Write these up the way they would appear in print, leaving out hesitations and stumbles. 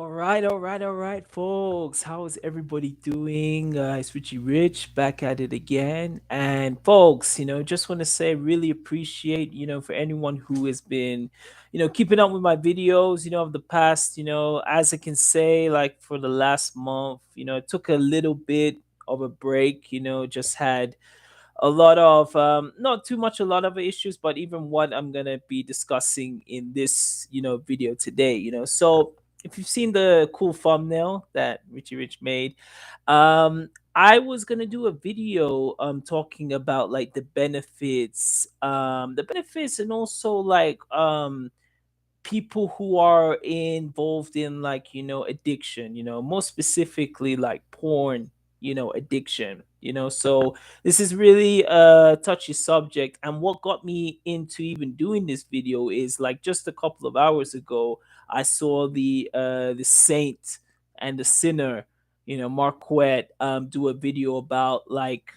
All right, folks. How is everybody doing? It's Richie Rich back at it again. And folks, just want to say really appreciate, for anyone who has been, keeping up with my videos, of the past, as I can say, like for the last month, it took a little bit of a break, just had a lot of not too much a lot of issues, but even what I'm gonna be discussing in this video today. So if you've seen the cool thumbnail that Richie Rich made, I was gonna do a video talking about like the benefits and also like people who are involved in like addiction, more specifically like porn, addiction. So this is really a touchy subject, and what got me into even doing this video is like just a couple of hours ago I saw the saint and the sinner, Marquette, do a video about like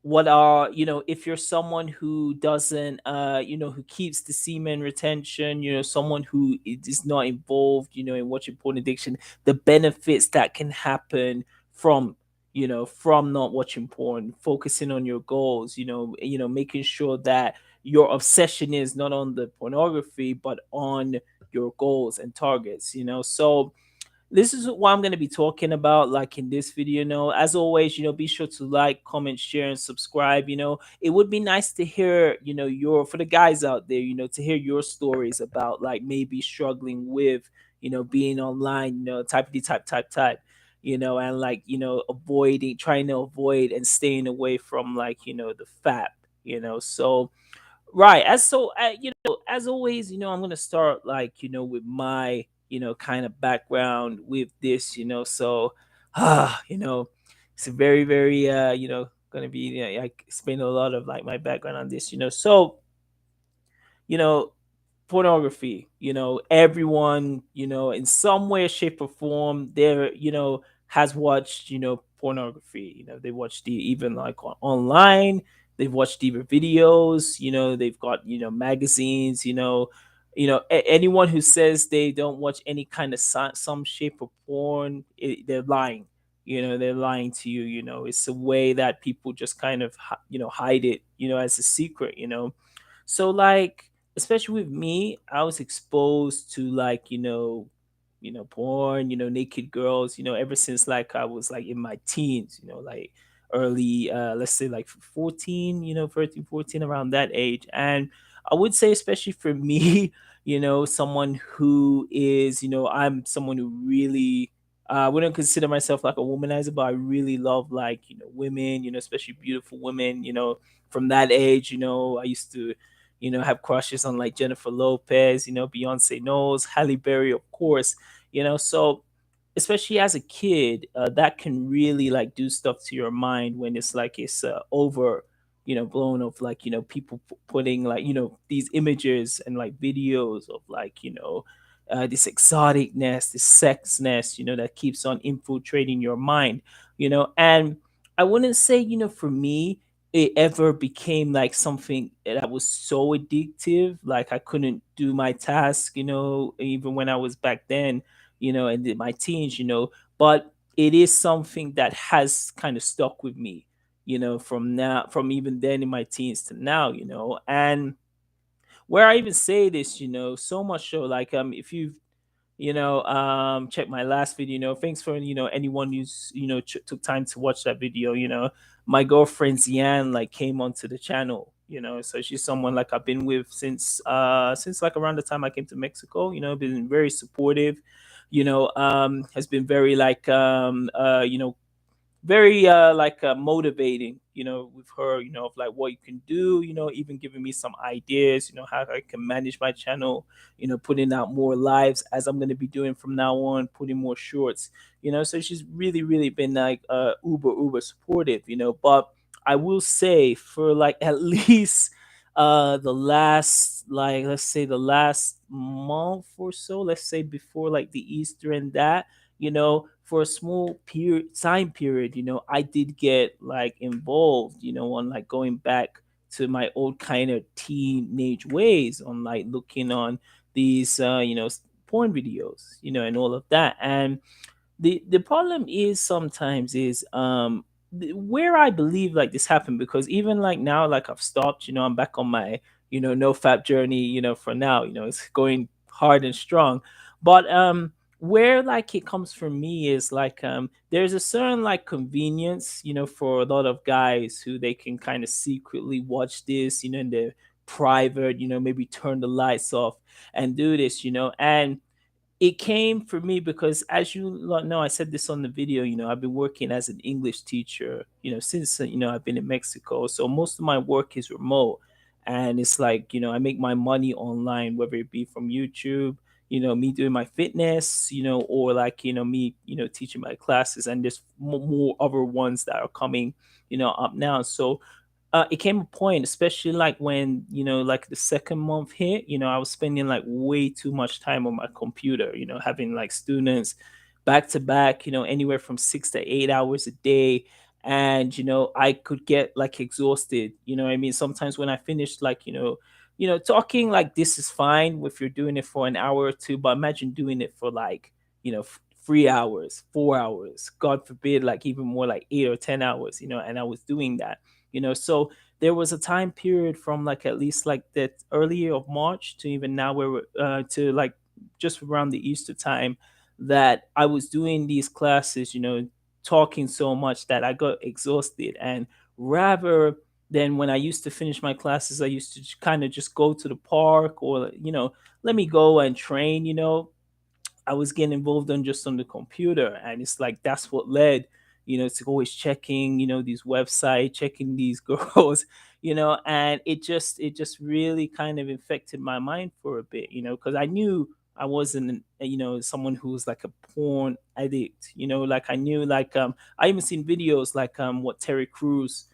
what are if you're someone who doesn't who keeps the semen retention, someone who is not involved in watching porn addiction, the benefits that can happen from from not watching porn, focusing on your goals, making sure that your obsession is not on the pornography but on your goals and targets. So this is what I'm going to be talking about like in this video. As always, be sure to like, comment, share, and subscribe. It would be nice to hear, your for the guys out there, to hear your stories about like maybe struggling with, being online, typey type, and like, avoiding, trying to avoid and staying away from like, the fap, so right. As always, I'm gonna start like with my kind of background with this. So, it's a very gonna be I explain a lot of like my background on this. So you know pornography, everyone, in some way shape or form there, has watched pornography. They watched the even like online, they've watched either videos, they've got magazines, anyone who says they don't watch any kind of some shape of porn, they're lying. They're lying to you. It's a way that people just kind of hide it, as a secret. So like, especially with me, I was exposed to like, porn, naked girls, ever since like I was like in my teens, like early let's say like 14, 13, 14, around that age. And I would say especially for me, someone who is, I'm someone who really I wouldn't consider myself like a womanizer, but I really love like, women, especially beautiful women, from that age. I used to have crushes on like Jennifer Lopez, Beyonce knows, Halle Berry, of course. So especially as a kid, that can really like do stuff to your mind when it's like it's over, blown of like people putting like these images and like videos of like this exoticness, this sexness, that keeps on infiltrating your mind, and I wouldn't say for me it ever became like something that was so addictive like I couldn't do my task, even when I was back then, in my teens, but it is something that has kind of stuck with me, from even then in my teens to now, and where I even say this, so much so like if you've check my last video, thanks for anyone who's took time to watch that video. My girlfriend Zian like came onto the channel, so she's someone like I've been with since like around the time I came to Mexico, been very supportive, has been very like very like motivating, with her, of like what you can do, even giving me some ideas, how I can manage my channel, putting out more lives as I'm going to be doing from now on, putting more shorts, so she's really been like uber supportive, but I will say for like at least the last, like let's say the last month or so, let's say before like the Easter and that, for a small period time period, I did get like involved, on like going back to my old kind of teenage ways on like looking on these porn videos, and all of that. And the problem is sometimes is where I believe like this happened, because even like now, like I've stopped, I'm back on my NoFap journey, for now, it's going hard and strong. But where like it comes from me is like there's a certain like convenience, for a lot of guys who they can kind of secretly watch this, in their private, maybe turn the lights off and do this, and it came for me because, as you know, I said this on the video, I've been working as an English teacher, since I've been in Mexico, so most of my work is remote. And it's like, I make my money online, whether it be from YouTube, me doing my fitness, or like, me, teaching my classes, and there's more other ones that are coming, up now. So it came a point, especially like when, like the second month hit, I was spending like way too much time on my computer, having like students back to back, anywhere from 6 to 8 hours a day. And, I could get like exhausted, I mean, sometimes when I finished, like, talking, like, this is fine if you're doing it for an hour or two, but imagine doing it for like, 3 hours, 4 hours, God forbid, like even more, like 8 or 10 hours, and I was doing that, so there was a time period from like at least like that earlier of March to even now, where to like just around the Easter time, that I was doing these classes, talking so much that I got exhausted. And rather than when I used to finish my classes, I used to kind of just go to the park, or let me go and train, I was getting involved on just on the computer. And it's like that's what led, to always checking, these websites, checking these girls, and it just really kind of infected my mind for a bit, because I knew I wasn't, someone who was like a porn addict, like I knew, like I even seen videos like what Terry Crews,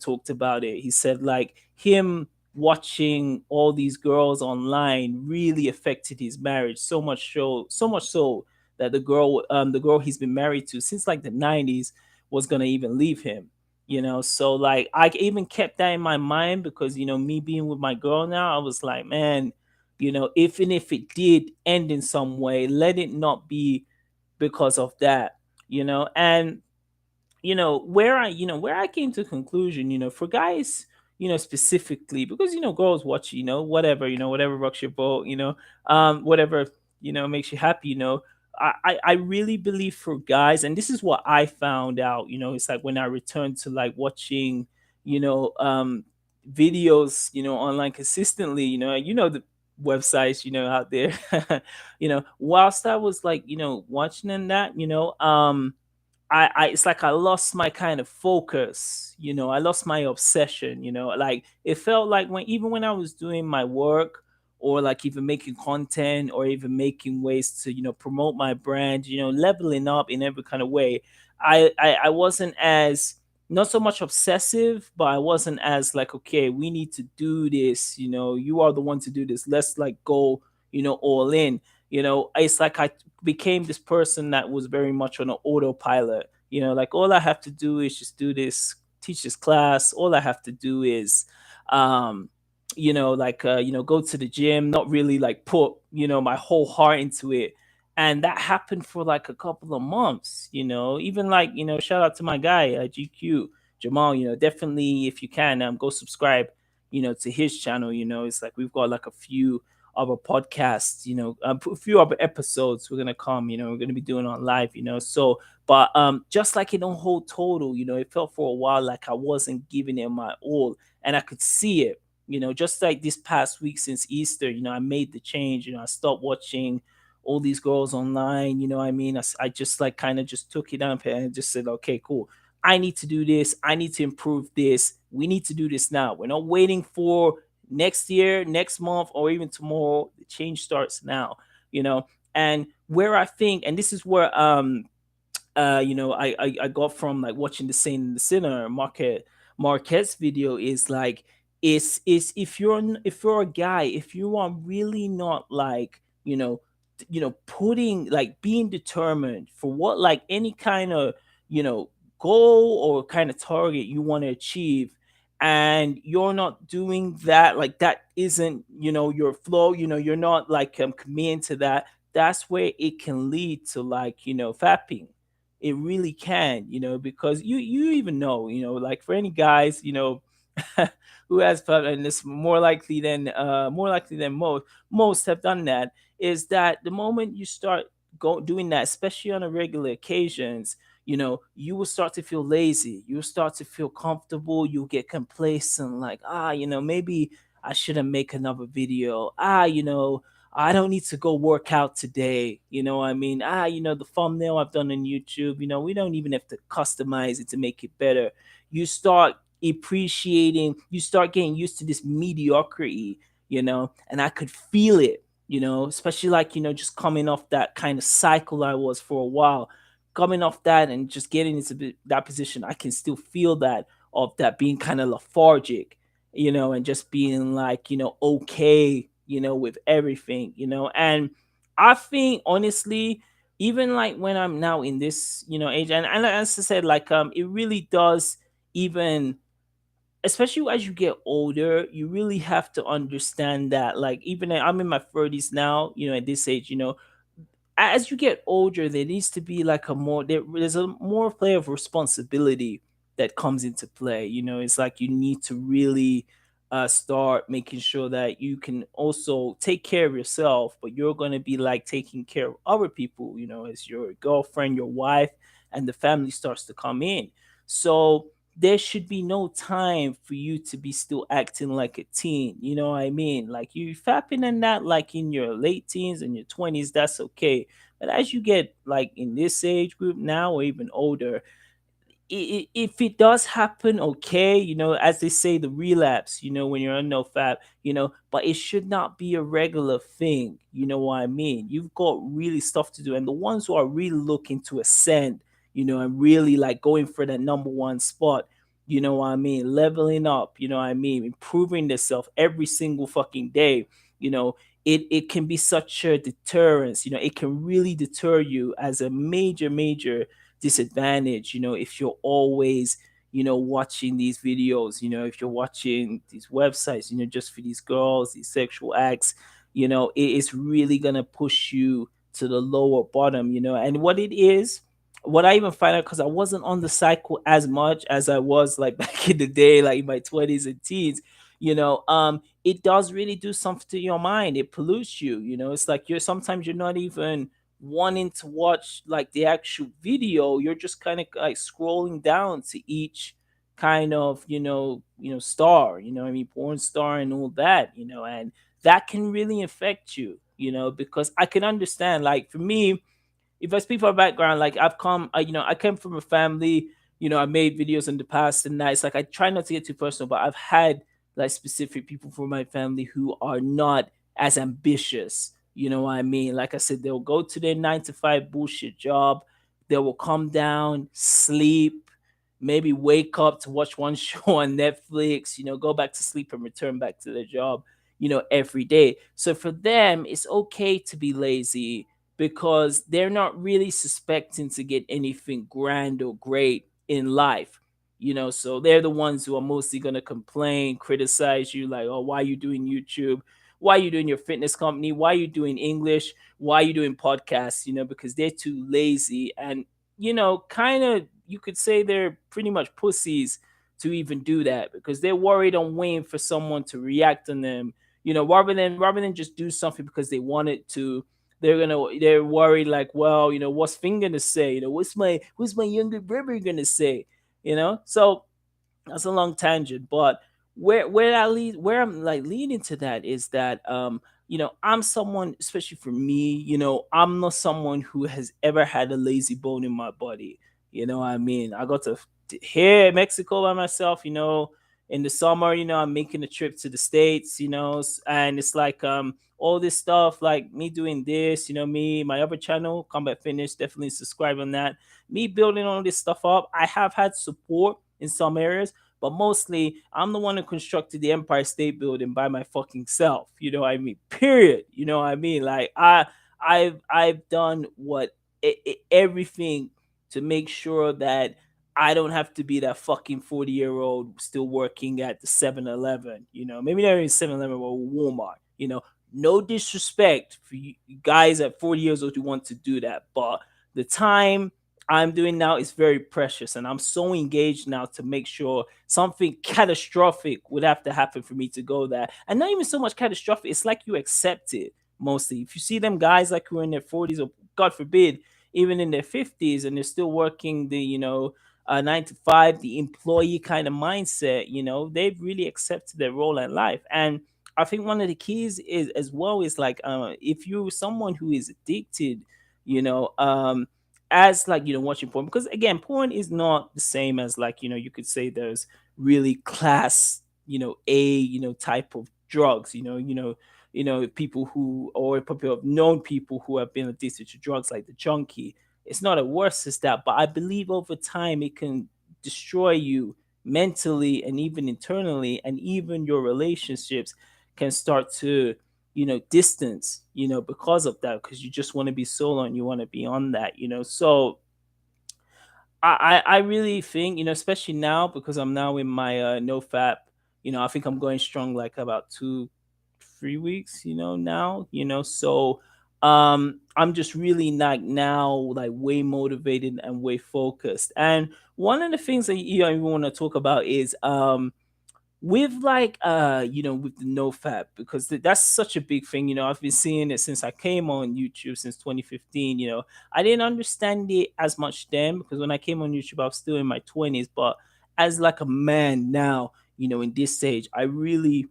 talked about it. He said like him watching all these girls online really affected his marriage, so much so that the girl he's been married to since like the 90s was gonna even leave him. So like I even kept that in my mind, because me being with my girl now, I was like, man, even if it did end in some way, let it not be because of that. And where I came to a conclusion, for guys, specifically, because girls watch, whatever rocks your boat, whatever makes you happy, I really believe for guys, and this is what I found out, it's like when I returned to like watching, videos, online consistently, the websites, out there, whilst I was like, watching and that, I it's like I lost my kind of focus, I lost my obsession, like it felt like when I was doing my work, or like even making content, or even making ways to, promote my brand, leveling up in every kind of way. I wasn't as, not so much obsessive, but I wasn't as like, okay, we need to do this, you are the one to do this. Let's like go, all in. It's like I became this person that was very much on an autopilot. Like all I have to do is just do this, teach this class. All I have to do is, um, like go to the gym. Not really like put my whole heart into it. And that happened for like a couple of months. Even like shout out to my guy GQ Jamal. Definitely, if you can, go subscribe. To his channel. It's like we've got like a few other podcasts, a few other episodes we're gonna come, we're gonna be doing on live, so, but just like in a whole total, it felt for a while like I wasn't giving it my all, and I could see it, just like this past week since Easter, I made the change, I stopped watching all these girls online, I mean, I just like kind of just took it up and just said, okay, cool, I need to do this, I need to improve this, we need to do this now, we're not waiting for next year, next month, or even tomorrow. The change starts now, and where I think, and this is where I got from like watching the Saint and the Sinner Marquez video, is like, is if you're a guy, if you are really not like, putting, like, being determined for what, like, any kind of, you know goal or kind of target you want to achieve, and you're not doing that, like that isn't, your flow, you're not like committing to that, that's where it can lead to, like, fapping. It really can, because you even know, like, for any guys, who has fap, and it's more likely than most have done that, is that the moment you start doing that, especially on a regular occasions, you will start to feel lazy. You'll start to feel comfortable. You'll get complacent, like, maybe I shouldn't make another video. I don't need to go work out today. What I mean? The thumbnail I've done on YouTube, we don't even have to customize it to make it better. You start appreciating, you start getting used to this mediocrity, and I could feel it, especially, like, just coming off that kind of cycle I was for a while, coming off that and just getting into that position. I can still feel that, of that being kind of lethargic, and just being like, okay, with everything, and I think, honestly, even like when I'm now in this, age, and as I said, like, it really does, even especially as you get older, you really have to understand that, like, even I'm in my 30s now, at this age, as you get older, there needs to be like there's a more play of responsibility that comes into play. It's like you need to really start making sure that you can also take care of yourself, but you're going to be like taking care of other people, as your girlfriend, your wife, and the family starts to come in. So there should be no time for you to be still acting like a teen. You know what I mean? Like, you fapping and that, like, in your late teens and your 20s, that's okay. But as you get, like, in this age group now, or even older, if it does happen, okay, as they say, the relapse, when you're on NoFap, but it should not be a regular thing. You know what I mean? You've got really stuff to do, and the ones who are really looking to ascend, and really like going for that number one spot, what I mean, leveling up, what I mean, improving themselves every single fucking day, you know, it can be such a deterrence. It can really deter you as a major, major disadvantage, if you're always, watching these videos, if you're watching these websites, just for these girls, these sexual acts, it's really gonna push you to the lower bottom, and what it is, what I even find out, because I wasn't on the cycle as much as I was, like, back in the day, like in my 20s and teens, it does really do something to your mind. It pollutes you, it's like you're not even wanting to watch like the actual video. You're just kind of like scrolling down to each kind of, star, I mean, porn star and all that, and that can really affect you, because I can understand, like, for me, if I speak from a background, like, I came from a family, I made videos in the past, and that it's like I try not to get too personal, but I've had like specific people from my family who are not as ambitious. You know what I mean? Like I said, they'll go to their 9 to 5 bullshit job, they will come down, sleep, maybe wake up to watch one show on Netflix, go back to sleep and return back to their job, every day. So for them, it's okay to be lazy because they're not really suspecting to get anything grand or great in life. So they're the ones who are mostly going to complain, criticize you, like, oh, why are you doing YouTube? Why are you doing your fitness company? Why are you doing English? Why are you doing podcasts? Because they're too lazy, and kind of, you could say they're pretty much pussies to even do that, because they're worried on waiting for someone to react on them, rather than just do something because they want it to. They're worried, like, well, what's Finn gonna say? What's my younger brother gonna say? So that's a long tangent, but where I'm like leading to that is that, I'm someone, especially for me, I'm not someone who has ever had a lazy bone in my body. What I mean, I got to here in Mexico by myself, in the summer, I'm making a trip to the States, and it's like, all this stuff, like me doing this, me, my other channel, Combat Finish, definitely subscribe on that. Me building all this stuff up, I have had support in some areas, but mostly I'm the one who constructed the Empire State Building by my fucking self. You know what I mean? Period. You know what I mean? Like, I've done everything to make sure that I don't have to be that fucking 40-year-old still working at the 7-Eleven. Maybe not even 7-Eleven or Walmart. No disrespect for you guys at 40 years old who want to do that, but the time I'm doing now is very precious, and I'm so engaged now to make sure something catastrophic would have to happen for me to go there. And not even so much catastrophic, it's like you accept it mostly. If you see them guys like who are in their 40s, or God forbid, even in their 50s, and they're still working the, 9 to 5, the employee kind of mindset, they've really accepted their role in life. And I think one of the keys is as well is like, if you're someone who is addicted, you know, as like, watching porn, because again, porn is not the same as like, you could say there's really class, A, type of drugs, people who, or people have known people who have been addicted to drugs like the junkie. It's not as worse as that, but I believe over time it can destroy you mentally and even internally, and even your relationships can start to distance because of that, because you just want to be solo and you want to be on that. So I really think, especially now because I'm now in my NoFap, I think I'm going strong like about 2 3 weeks, now, so I'm just really like now like way motivated and way focused. And one of the things that you want to talk about is with like with the NoFap, because that's such a big thing. I've been seeing it since I came on YouTube since 2015. I didn't understand it as much then, because when I came on YouTube I was still in my 20s, but as like a man now, in this stage, I really,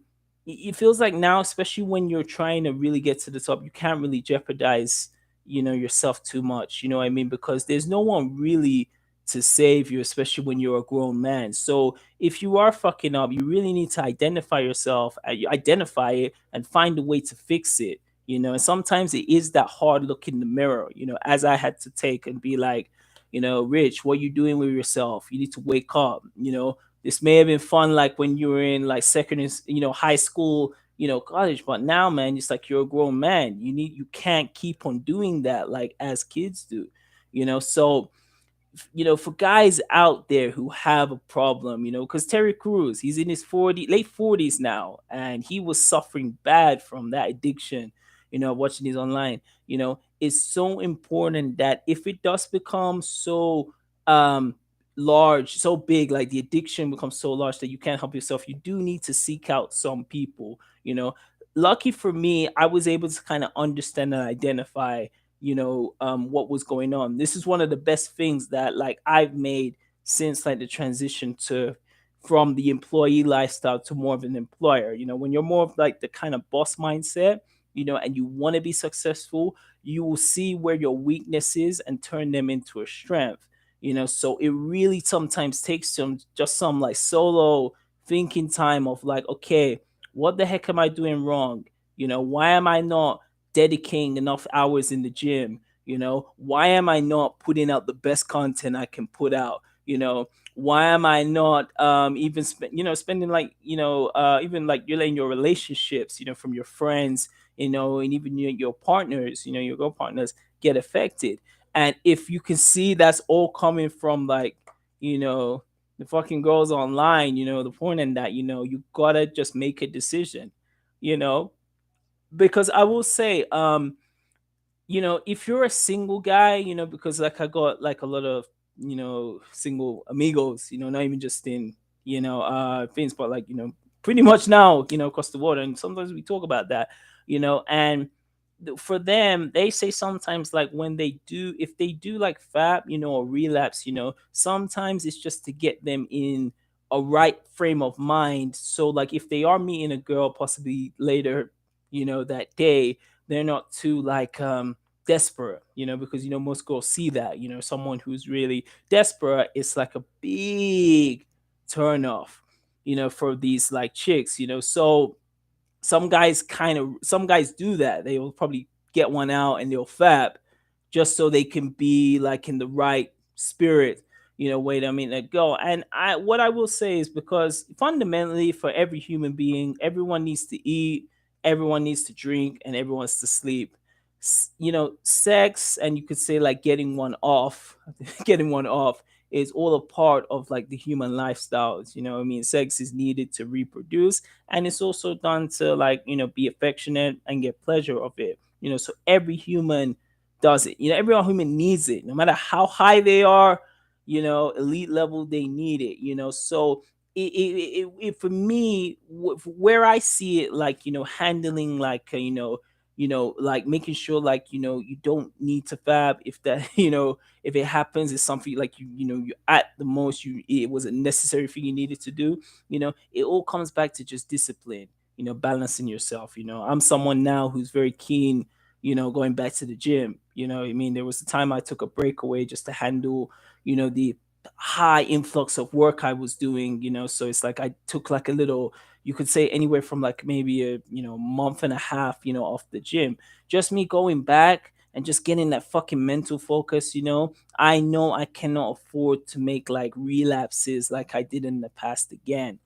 it feels like now, especially when you're trying to really get to the top, you can't really jeopardize yourself too much, you know what I mean, because there's no one really to save you, especially when you're a grown man. So if you are fucking up, you really need to identify yourself, you identify it, and find a way to fix it. And sometimes it is that hard look in the mirror, as I had to take and be like, Rich, what you doing with yourself? You need to wake up. This may have been fun like when you were in like secondary, high school, college, but now, man, it's like you're a grown man. You can't keep on doing that like as kids do. So for guys out there who have a problem, because Terry Crews, he's in his late 40s now, and he was suffering bad from that addiction, watching his online, it's so important that if it does become so um large, so big, like the addiction becomes so large that you can't help yourself, you do need to seek out some people. Lucky for me, I was able to kind of understand and identify what was going on. This is one of the best things that like I've made since like the transition to from the employee lifestyle to more of an employer. When you're more of like the kind of boss mindset, and you want to be successful, you will see where your weakness is and turn them into a strength. So it really sometimes takes some like solo thinking time of like, okay, what the heck am I doing wrong? Why am I not dedicating enough hours in the gym? Why am I not putting out the best content I can put out? Why am I not even spending like even like you're letting your relationships, from your friends, and even your partners, your girl partners, get affected? And if you can see that's all coming from like you know the fucking girls online, the porn and that, you gotta just make a decision, you know because I will say, if you're a single guy, because like I got like a lot of, single amigos, not even just in, things, but like, pretty much now, across the water. And sometimes we talk about that, and for them, they say sometimes like when they do, if they do like fap, or relapse, sometimes it's just to get them in a right frame of mind. So like if they are meeting a girl possibly later, that day, they're not too like desperate, because most girls see that, someone who's really desperate is like a big turn off, for these like chicks, so some guys do that. They will probably get one out and they'll fap just so they can be like in the right spirit, way to mean let go. And what I will say is, because fundamentally for every human being, everyone needs to eat, everyone needs to drink, and everyone wants to sleep. Sex, and you could say like getting one off, getting one off is all a part of like the human lifestyles. I mean, sex is needed to reproduce, and it's also done to like be affectionate and get pleasure of it. So every human does it. Every human needs it, no matter how high they are, elite level, they need it. So for me, where I see it, like handling like like making sure like you don't need to fab if that if it happens, it's something like you at the most it was a necessary thing you needed to do. It all comes back to just discipline, balancing yourself. I'm someone now who's very keen, going back to the gym. I mean, there was a time I took a breakaway just to handle the high influx of work I was doing. So it's like I took like a little, you could say anywhere from like maybe a month and a half, off the gym. Just me going back and just getting that fucking mental focus. I know I cannot afford to make like relapses like I did in the past again.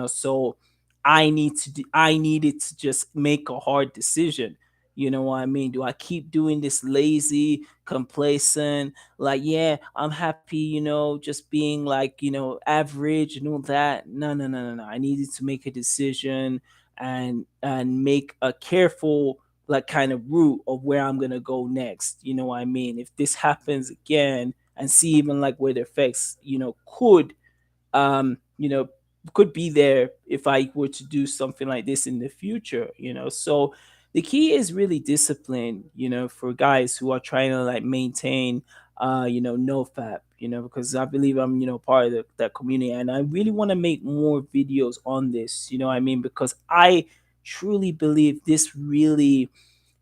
So I needed to just make a hard decision. You know what I mean? Do I keep doing this lazy, complacent, like, yeah, I'm happy, just being like, average and all that? No, no, no, no, no. I needed to make a decision and make a careful like kind of route of where I'm gonna go next. You know what I mean? If this happens again, and see even like where the effects, um, you know, could be there if I were to do something like this in the future. So the key is really discipline, for guys who are trying to like maintain NoFap, because I believe I'm, part of that community, and I really want to make more videos on this, I mean, because I truly believe this really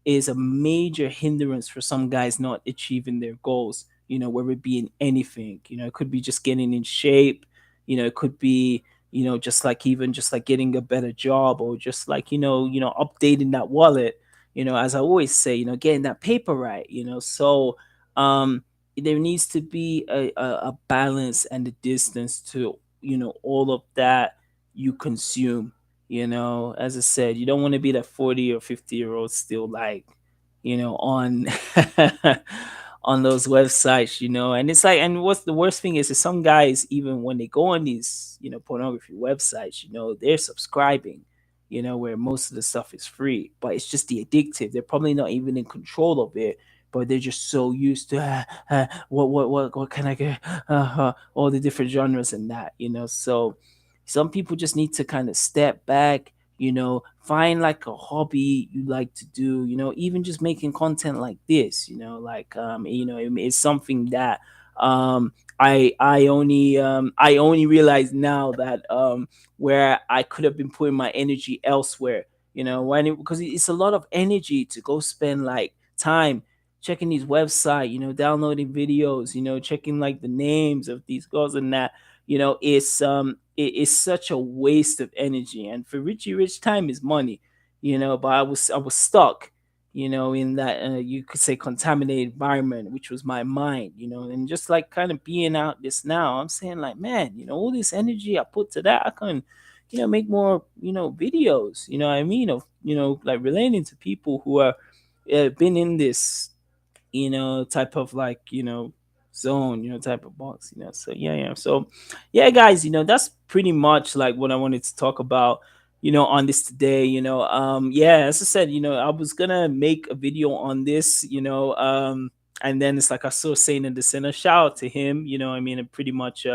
is a major hindrance for some guys not achieving their goals, whether it be in anything. It could be just getting in shape, it could be, just like even just like getting a better job, or just like, updating that wallet, as I always say, getting that paper right, so um there needs to be a balance and a distance to, all of that you consume. As I said, you don't want to be that 40 or 50-year old still like, on on those websites, and it's like, and what's the worst thing is some guys, even when they go on these, pornography websites, they're subscribing, where most of the stuff is free, but it's just the addictive. They're probably not even in control of it, but they're just so used to what can I get, all the different genres and that, so some people just need to kind of step back, find like a hobby you like to do, even just making content like this, like it's something that I only realize now that where I could have been putting my energy elsewhere, because it's a lot of energy to go spend like time checking these website, downloading videos, checking like the names of these girls and that, it is such a waste of energy. And for Richie Rich, time is money, but I was stuck, in that, you could say, contaminated environment, which was my mind, and just like kind of being out this now, I'm saying like, man, all this energy I put to that, I can, make more, videos, what I mean, of, like relating to people who are been in this, type of like, zone, type of box, so yeah, yeah. So yeah, guys, that's pretty much like what I wanted to talk about, on this today, yeah, as I said, I was gonna make a video on this, and then it's like I saw saying in the center, shout out to him, I mean, and pretty much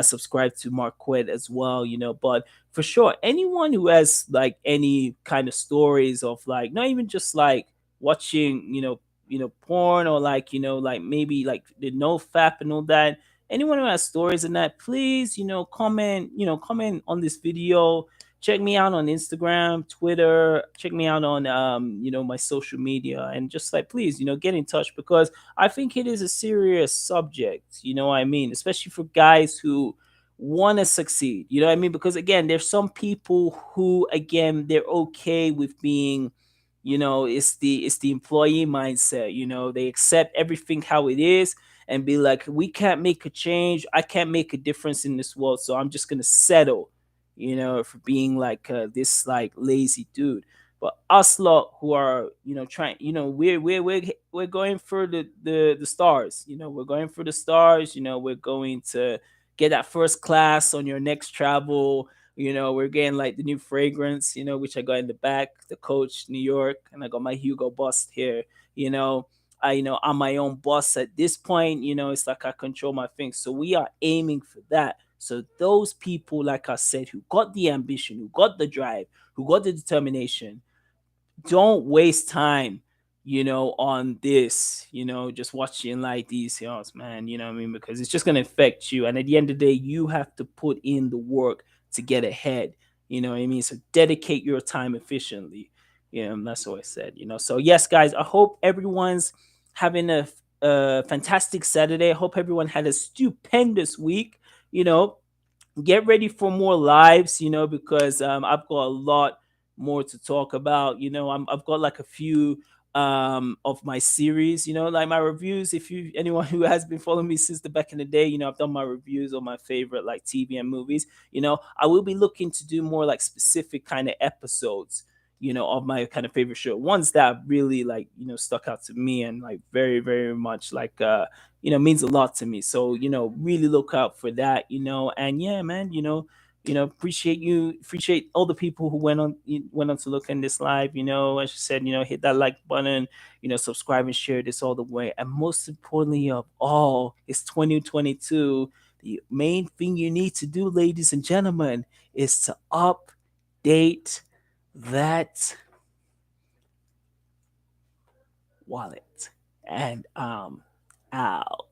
subscribe to Marquette as well, but for sure, anyone who has like any kind of stories of like, not even just like watching, porn, or like, like maybe like the no fap and all that. Anyone who has stories and that, please, comment, comment on this video. Check me out on Instagram, Twitter. Check me out on my social media, and just like, please, get in touch, because I think it is a serious subject. You know what I mean? Especially for guys who want to succeed. You know what I mean? Because again, there's some people who, again, they're okay with being, it's the employee mindset. They accept everything how it is, and be like, we can't make a change, I can't make a difference in this world, so I'm just gonna settle, for being like this like lazy dude. But us lot who are, trying, we're going for the stars. We're going for the stars. We're going to get that first class on your next travel. We're getting like the new fragrance, which I got in the back, the Coach New York, and I got my Hugo bust here. You know, I'm my own boss at this point. It's like I control my things. So we are aiming for that. So those people, like I said, who got the ambition, who got the drive, who got the determination, don't waste time, on this, just watching like these films, man. You know what I mean? Because it's just gonna affect you. And at the end of the day, you have to put in the work to get ahead. You know what I mean? So dedicate your time efficiently. And that's what I said, So yes, guys, I hope everyone's having a fantastic Saturday. I hope everyone had a stupendous week. You know, get ready for more lives, because I've got a lot more to talk about. I've got like a few of my series, like my reviews. If you anyone who has been following me since the back in the day, I've done my reviews on my favorite like TV and movies. I will be looking to do more like specific kind of episodes, of my kind of favorite show, ones that really like, stuck out to me and like very, very much like means a lot to me. So, really look out for that, and yeah, man, appreciate all the people who went on to look in this live, as you said, hit that like button, subscribe and share this all the way. And most importantly of all, it's 2022. The main thing you need to do, ladies and gentlemen, is to update that wallet. And out.